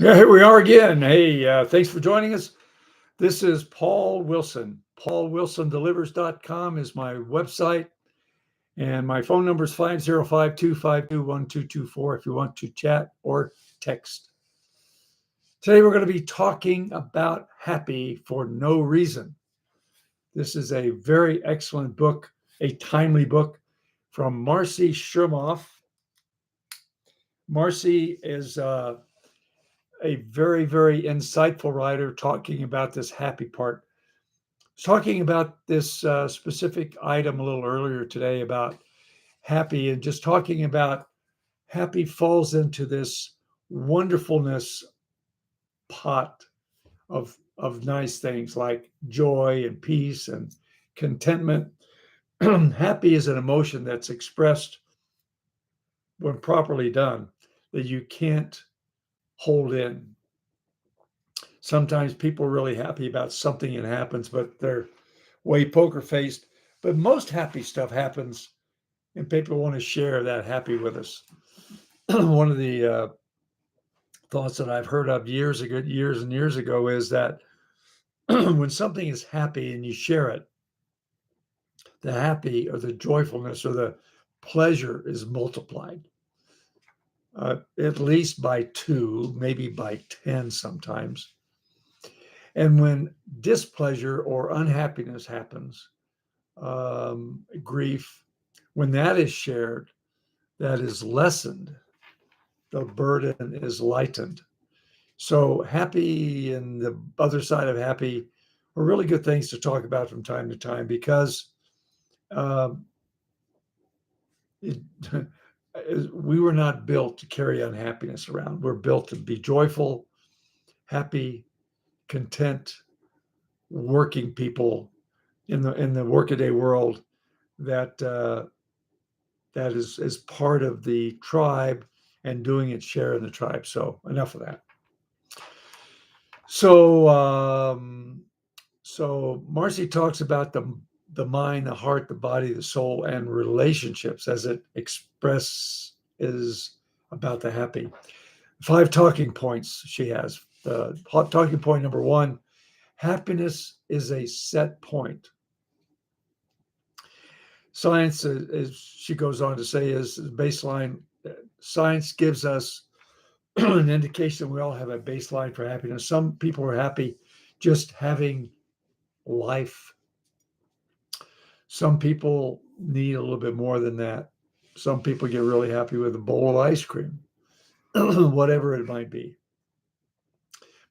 Yeah, here we are again. Hey, thanks for joining us. This is Paul Wilson. PaulWilsonDelivers.com is my website, and my phone number is 505 252 1224 if you want to chat or text. Today, we're going to be talking about Happy for No Reason. This is a very excellent book, a timely book from Marci Shimoff. Marci is a very, very insightful writer talking about this happy part. Talking about this specific item a little earlier today about happy, and just talking about happy falls into this wonderfulness pot of nice things like joy and peace and contentment. Happy is an emotion that's expressed when properly done that you can't hold in. Sometimes people are really happy about something that happens, but they're way poker faced. But most happy stuff happens, and people want to share that happy with us. One of the thoughts that I've heard of years and years ago, is that when something is happy and you share it, the happy or the joyfulness or the pleasure is multiplied, at least by two, maybe by 10 sometimes. And when displeasure or unhappiness happens, grief, when that is shared, that is lessened, the burden is lightened. So, happy and the other side of happy are really good things to talk about from time to time, because um, it, we were not built to carry unhappiness around. We're built to be joyful, happy, content, working people in the workaday world that that is part of the tribe and doing its share in the tribe. So enough of that. So so Marcy talks about the mind, the heart, the body, the soul, and relationships as it express is about the happy. 5 talking points she has. Talking point number one: happiness is a set point. Science, as she goes on to say, is baseline. Science gives us an indication we all have a baseline for happiness. Some people are happy just having life. Some people need a little bit more than that. Some people get really happy with a bowl of ice cream, whatever it might be.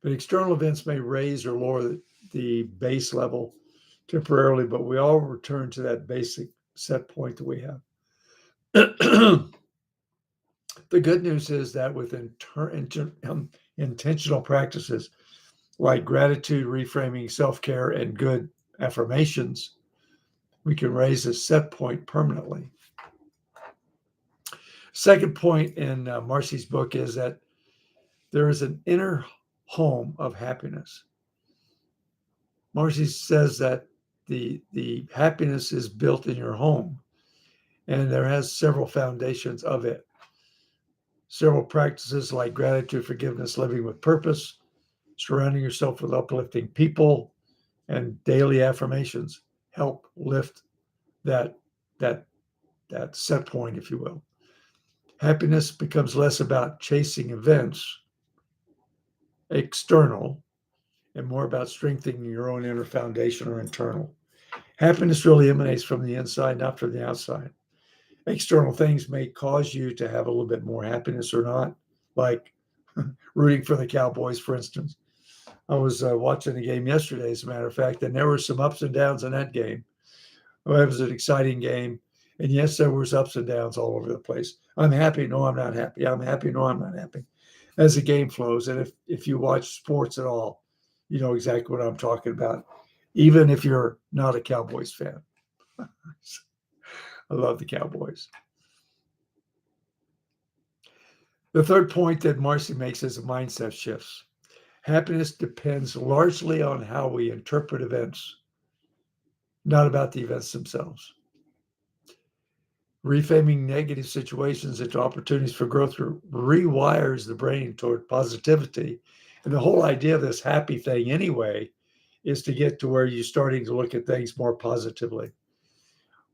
But external events may raise or lower the base level temporarily, but we all return to that basic set point that we have. The good news is that with intentional practices like gratitude, reframing, self care, and good affirmations, we can raise a set point permanently. Second point in Marcy's book is that there is an inner home of happiness. Marcy says that the happiness is built in your home, and there has several foundations of it. Several practices like gratitude, forgiveness, living with purpose, surrounding yourself with uplifting people, and daily affirmations help lift that that that set point, if you will. Happiness becomes less about chasing events, external, and more about strengthening your own inner foundation or internal. Happiness really emanates from the inside, not from the outside. External things may cause you to have a little bit more happiness or not, like rooting for the Cowboys, for instance. I was watching the game yesterday, as a matter of fact, and there were some ups and downs in that game. Well, it was an exciting game. And yes, there was ups and downs all over the place. I'm happy. No, I'm not happy. I'm happy. No, I'm not happy. As the game flows. And if you watch sports at all, you know exactly what I'm talking about, even if you're not a Cowboys fan. I love the Cowboys. The third point that Marcy makes is mindset shifts. Happiness depends largely on how we interpret events, not about the events themselves. Reframing negative situations into opportunities for growth rewires the brain toward positivity. And the whole idea of this happy thing, anyway, is to get to where you're starting to look at things more positively.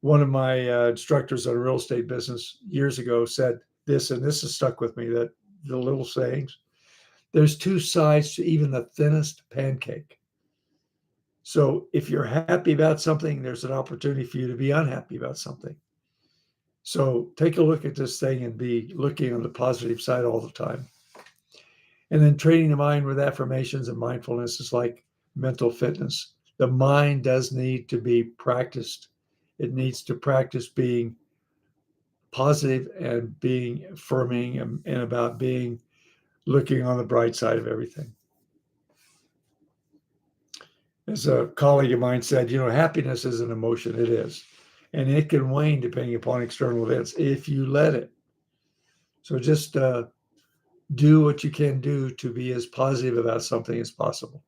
One of my instructors on real estate business years ago said this, and this has stuck with me, that the little sayings, there's two sides to even the thinnest pancake. So if you're happy about something, there's an opportunity for you to be unhappy about something. So take a look at this thing and be looking on the positive side all the time. And then training the mind with affirmations and mindfulness is like mental fitness. The mind does need to be practiced. It needs to practice being positive and being affirming and about being looking on the bright side of everything. As a colleague of mine said, happiness is an emotion. It is. And it can wane depending upon external events if you let it. So just do what you can do to be as positive about something as possible.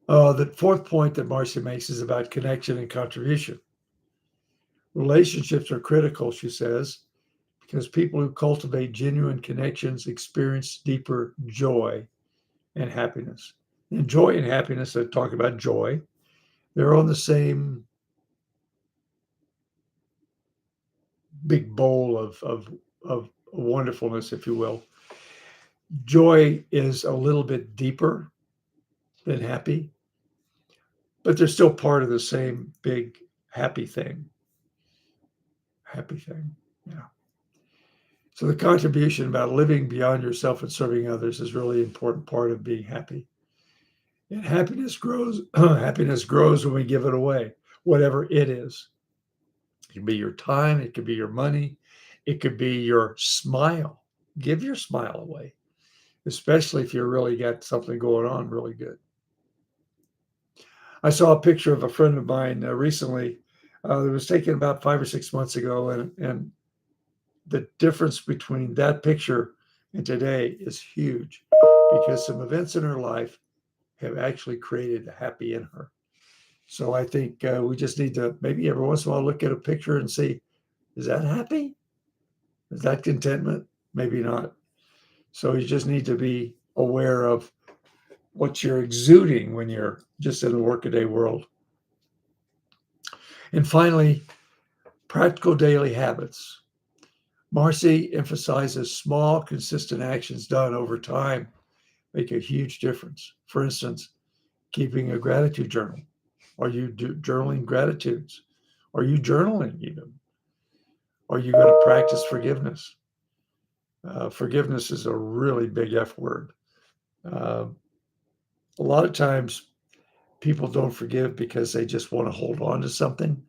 The fourth point that Marci makes is about connection and contribution. Relationships are critical, she says, because people who cultivate genuine connections experience deeper joy and happiness. And joy and happiness, I talk about joy, they're on the same big bowl of wonderfulness, if you will. Joy is a little bit deeper than happy, but they're still part of the same big happy thing. Happy thing. Yeah. So the contribution about living beyond yourself and serving others is really an important part of being happy. And happiness grows. Happiness grows when we give it away, whatever it is. It can be your time. It could be your money. It could be your smile. Give your smile away, especially if you really got something going on really good. I saw a picture of a friend of mine recently that was taken about 5 or 6 months ago, and the difference between that picture and today is huge because some events in her life have actually created happy in her. So I think we just need to maybe every once in a while look at a picture and see, is that happy? Is that contentment? Maybe not. So you just need to be aware of what you're exuding when you're just in the workaday world. And finally, practical daily habits. Marci emphasizes small, consistent actions done over time make a huge difference. For instance, keeping a gratitude journal. Are you journaling gratitudes? Are you journaling even? Are you going to practice forgiveness? Forgiveness is a really big F word. Uh, a lot of times people don't forgive because they just want to hold on to something.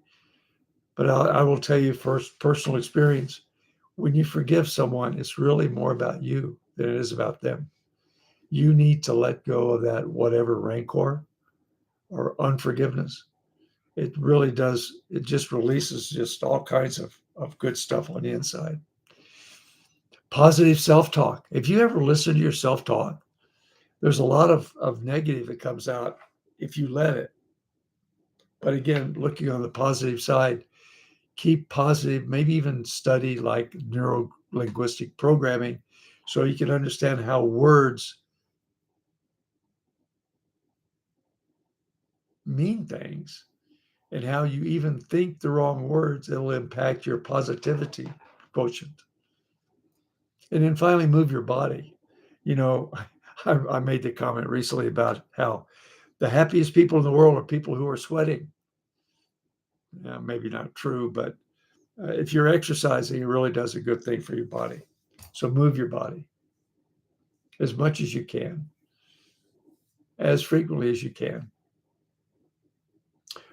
But I will tell you first, personal experience, when you forgive someone, it's really more about you than it is about them. You need to let go of that whatever rancor or unforgiveness. It really does. It just releases just all kinds of good stuff on the inside. Positive self-talk. If you ever listen to your self-talk, there's a lot of negative that comes out if you let it. But again, looking on the positive side, keep positive, maybe even study like neuro linguistic programming so you can understand how words mean things and how you even think the wrong words, it'll impact your positivity quotient. And then finally, move your body. You know, I made the comment recently about how the happiest people in the world are people who are sweating. Maybe not true, but if you're exercising, it really does a good thing for your body. So move your body as much as you can, as frequently as you can.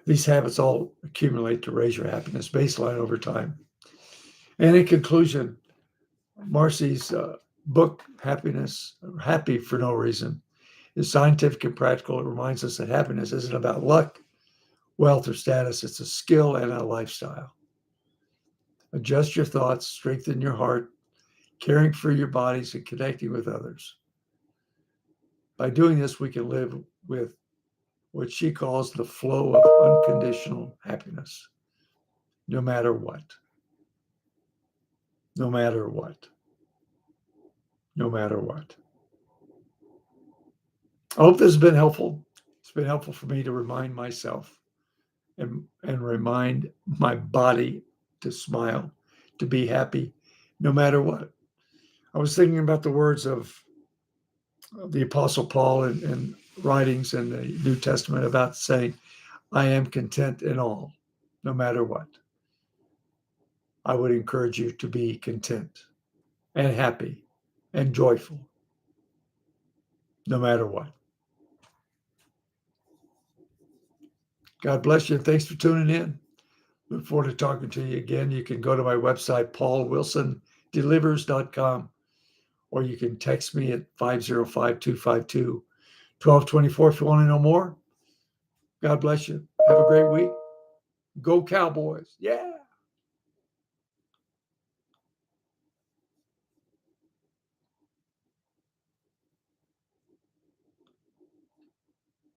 These habits all accumulate to raise your happiness baseline over time. And in conclusion, Marci's book, Happy for No Reason, is scientific and practical. It reminds us that happiness isn't about luck, wealth, or status. It's a skill and a lifestyle. Adjust your thoughts, strengthen your heart, caring for your bodies, and connecting with others. By doing this, we can live with what she calls the flow of unconditional happiness. no matter what. No matter what. No matter what. I hope this has been helpful. It's been helpful for me to remind myself and remind my body to smile, to be happy, no matter what. I was thinking about the words of the Apostle Paul in writings in the New Testament about saying, I am content in all, no matter what. I would encourage you to be content and happy and joyful, no matter what. God bless you, and thanks for tuning in. Look forward to talking to you again. You can go to my website, paulwilsondelivers.com, or you can text me at 505-252-1224 if you want to know more. God bless you. Have a great week. Go Cowboys. Yeah.